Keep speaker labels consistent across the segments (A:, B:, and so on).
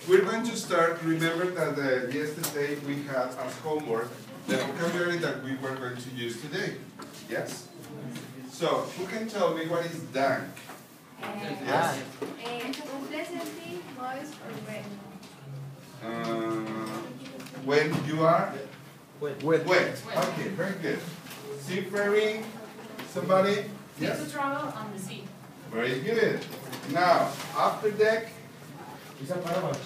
A: we're going to start. Remember that yesterday we had as homework the vocabulary that we were going to use today. Yes? So, who can tell me what is dank? Yes?
B: Unpleasantly moist or wet.
A: When you are?
C: Wet.
A: Wet. Okay, very good. Seafaring? Somebody? Yes?
D: To travel on the sea.
A: Very good. Now, after deck is the part of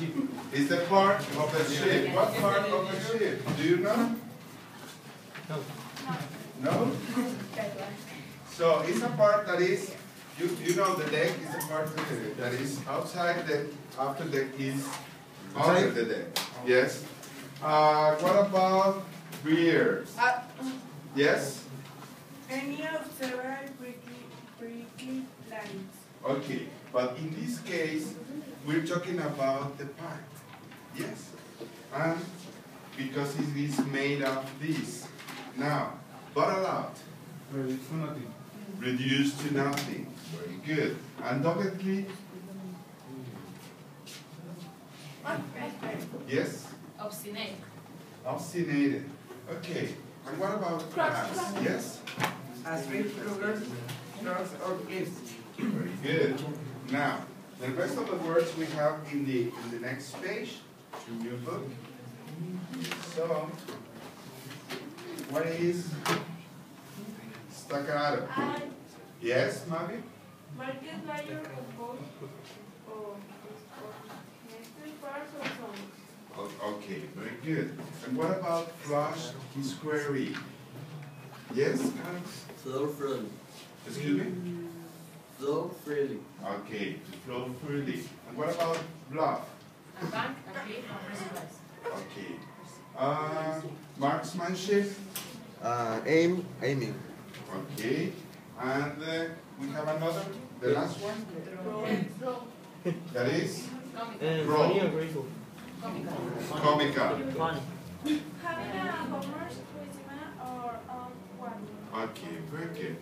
A: the ship. What part of the ship? Do you know? No? So it's a part that is, you know the deck is a part that is outside the, after deck is under the deck. Yes? What about beers? Yes?
B: Any of several prickly lines.
A: Okay, but in this case, we're talking about the part. Yes? And because it is made of this. Now, bottle out.
C: Reduced to nothing.
A: Reduced to nothing. Very good. Undoubtedly. Yes?
D: Obstinate.
A: Obstinated. Okay. And what about crabs? Yes?
E: As with sugars, drugs, or gifts.
A: Very good. Now, the rest of the words we have in the next page in your book. So, what is staccato? Yes, Mavi?
B: Market value of both nested parts or songs.
A: Okay, very good. And what about flush is query? Yes?
F: Flow freely.
A: Excuse me?
F: Flow freely.
A: Okay, to flow freely. And what about bluff?
D: A bank, a cliff, or precipice.
A: Okay. Marksmanship?
C: Aiming.
A: Okay. And we have another, the last one? That is?
D: Comical.
C: Funny or grateful?
A: Comical.
C: Funny.
B: Having a homers, charisma, or quality.
A: Okay, very good.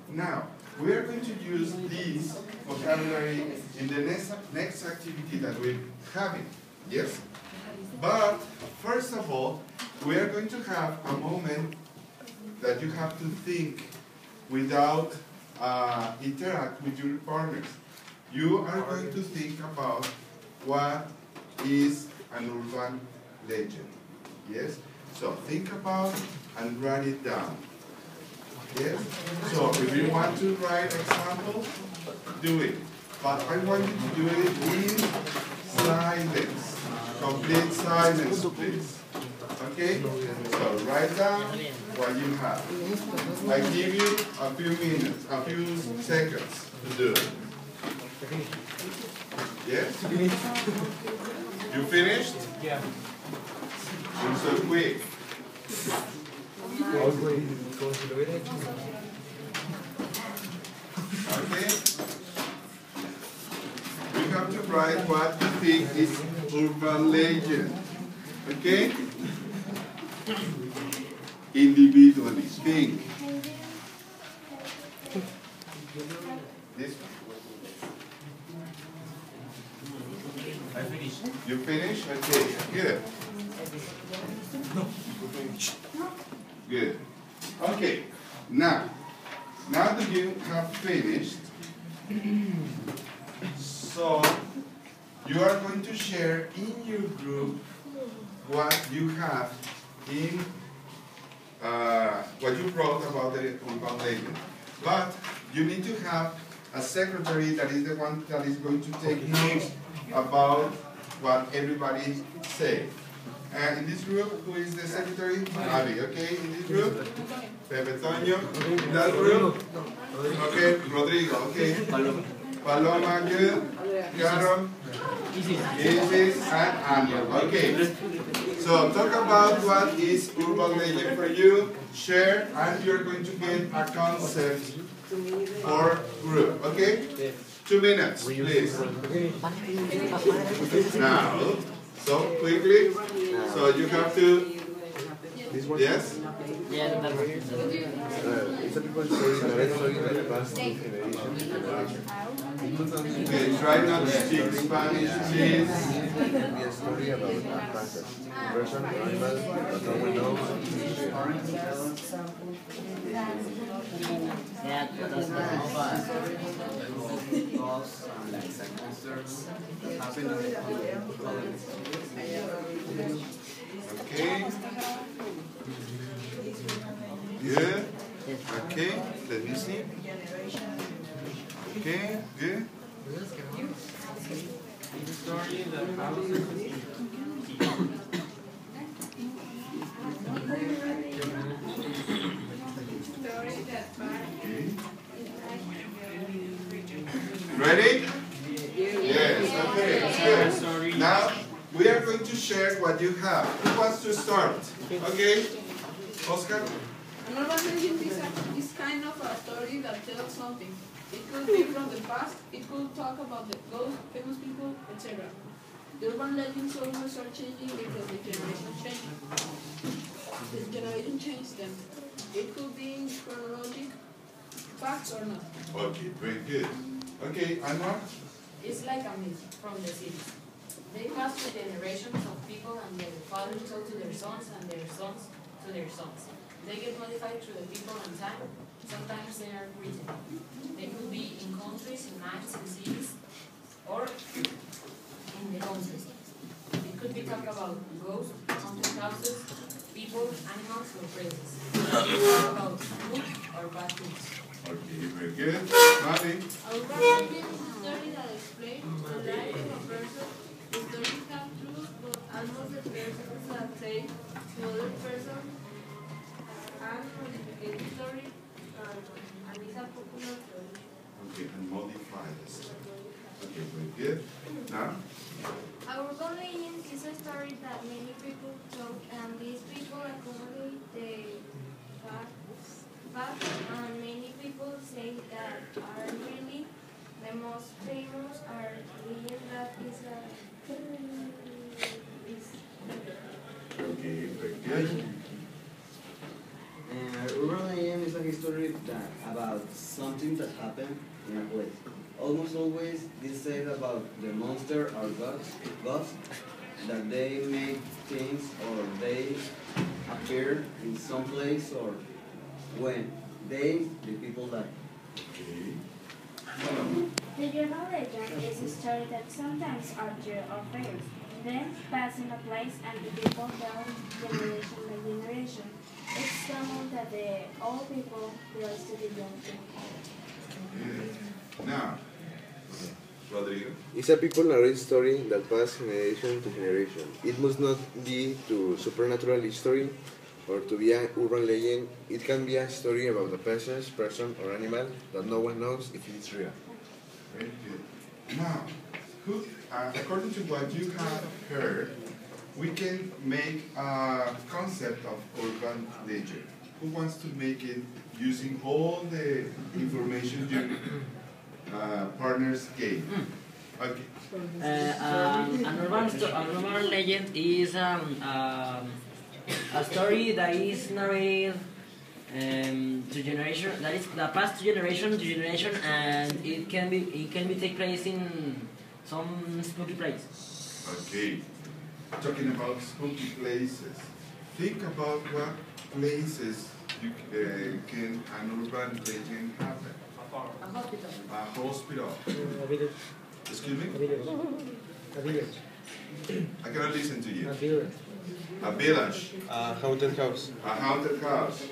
A: Now, we are going to use this vocabulary in the next activity that we're having. Yes? But, first of all, we are going to have a moment that you have to think without interact with your partners. You are going to think about what is an urban legend. Yes? So think about and write it down. Yes? So if you want to write examples, do it. But I want you to do it in silence. Complete silence, please. Okay? So write down what you have. I give you a few minutes, a few seconds to do it. Yes? You finished?
C: Yeah.
A: You're so quick. Okay? You have to write what you think is urban legend. Okay? Individually, think. This one.
C: I finished.
A: You finished? Okay, good. Good. Okay, now that you have finished, so you are going to share in your group what you have in what you wrote about the urban legend. But you need to have a secretary that is the one that is going to take notes about what everybody said. And in this group, who is the secretary? Abby, okay? In this group? Pepe Toño. In that group? Okay, Rodrigo, okay? Paloma, good? Caro? Isis, and Anya. Okay. So talk about what is urban legend for you, share, and you're going to get a concept for group, okay? 2 minutes, please. Now, so quickly, so you have to, yes? Okay, try not to speak Spanish, please.
C: story about a person, or animal that no one knows.
F: Yeah, that's laws and circumstances that happen in the
A: Okay. Good. Okay. Let me see. Okay. Good.
E: Story that houses
A: Ready? Yes. Okay. Good. Now we are going to share what you have. Who wants to start? Okay. Oscar.
G: An urban legend is kind of a story that tells something. It could be from the past, it could talk about the ghosts, famous people, etc. The urban legends always are changing because the generation changes. The generation changes them. It could be in chronologic facts or not.
A: Okay. Very good. Okay. Anwar.
D: It's like a myth from the cities. They pass through generations of people and their fathers told to their sons and their sons to their sons. They get modified through the people and time. Sometimes they are written. They could be in countries, in maps, in cities, or in the countries. It could be talk about ghosts, haunted houses, people, animals, or places. It could talk about good or bad things.
A: Okay. Very good. Mali.
B: A urban legend is a story that explains the life of a person. The stories have truth, but almost the persons that say to other person and modificate the story, and it's a popular story.
A: Okay. And modify this. Okay. Very good. Now.
B: A urban legend is a story that many people talk, and these people accommodate the facts, and many people say that are really the most famous are LEYENDA is
A: Okay. Very good.
F: urban legend is a history about something that happened in a place. Almost always, this says about the monster or gods that they make things or they appear in some place or when the people die.
A: Okay.
H: The urban legend is a story that sometimes are true or fails, then pass in a place and the people tell generation by generation. It's common that the old people belongs to the young people.
A: Good. Now. Rodrigo.
C: It's a people narrate story that passes generation to generation. It must not be to supernatural history or to be an urban legend. It can be a story about a person, or animal that no one knows if it is real.
A: Very good. Now, according to what you have heard, we can make a concept of urban legend. Who wants to make it using all the information you partners gave? Okay.
I: An urban legend is a story that is narrated to generation, that is that passed to generation, and it can be take place in some spooky place.
A: Okay. Talking about spooky places. Think about what places can an urban legend happen.
D: A hospital.
A: A hospital.
E: a village.
A: Excuse me?
E: A village.
A: I cannot listen to you.
E: A village.
A: A village.
C: A haunted house.
A: A haunted house.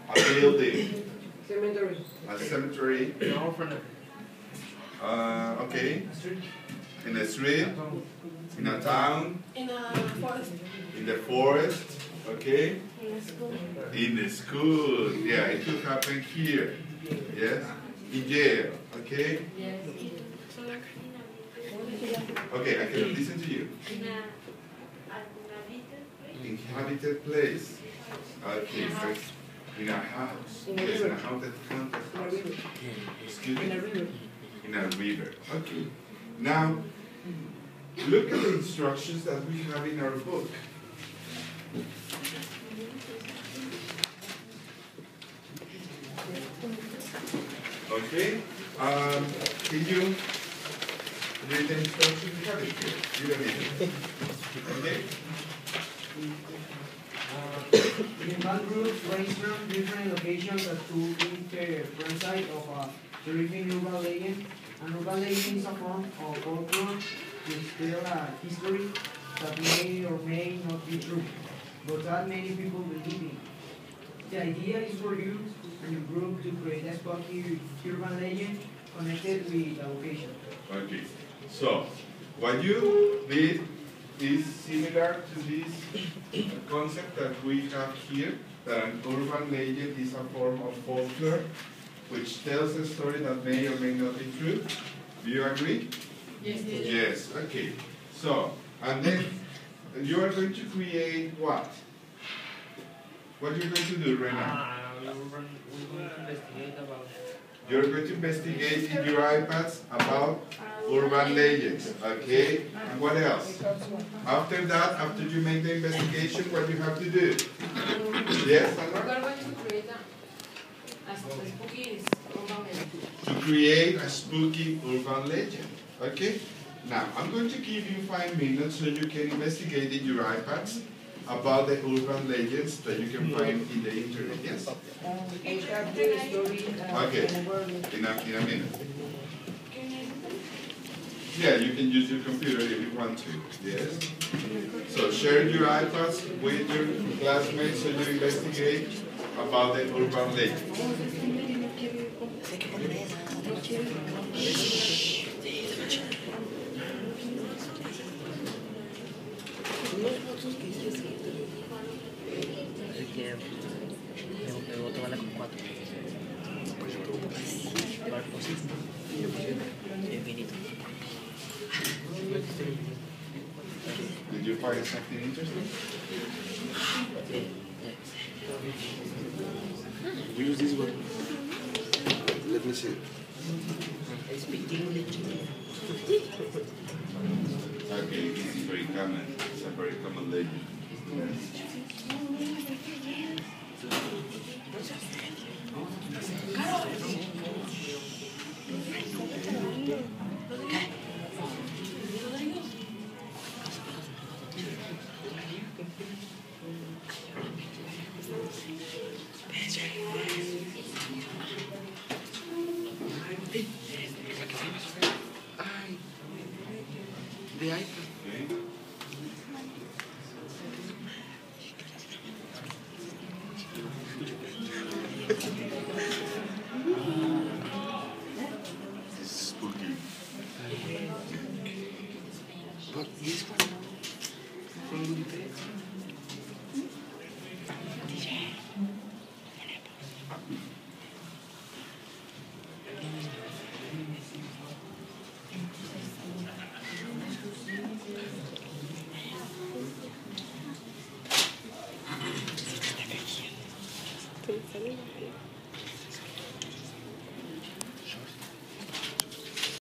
A: A building.
E: Cemetery.
A: A cemetery.
E: An orphanage.
A: Okay. In a street. In a town.
G: In a forest.
A: In the forest. Okay.
H: In a school.
A: In a school. Yeah, it could happen here. Yes. In jail. Okay.
D: Yes.
A: Okay, I cannot listen to you. Inhabited place. Okay, so in a house. Yes, in a haunted house. Excuse me?
E: In a river.
A: In a river. Okay. Now, look at the instructions that we have in our book. Okay. Can you read the instructions? You have it here. You don't need it. Okay?
E: Invent groups brainstorm different locations that could be the front side of a terrific urban legend. An urban legend is a form of folklore which tell a history that may or may not be true, but that many people believe in. The idea is for you and your group to create a spooky urban legend connected with the location.
A: Okay. So, what you did is similar to this concept that we have here, that an urban legend is a form of folklore which tells a story that may or may not be true. Do you agree?
D: Yes, yes.
A: Yes, okay. So, and then you are going to create what? What are you going to do, Renan?
J: We're going to investigate about.
A: You're going to investigate in your iPads about urban legends, okay? And what else? After that, after you make the investigation, what you have to do? Yes,
D: We're
A: Sandra?
D: going to create a spooky urban legend.
A: To create a spooky urban legend, okay? Now, I'm going to give you 5 minutes so you can investigate in your iPads about the urban legends that you can find in the internet, yes? Okay, in a minute. Yeah, you can use your computer if you want to, yes? So share your iPads with your classmates so you investigate about the urban legends.
I: El voto vale con 4. Infinito.
A: Did you find something interesting?
C: We use this one. Let me see.
I: I speak English.
A: Okay, this is very common. It's a very common legend.
C: The iPad.
A: Okay. Spooky.
C: But this one.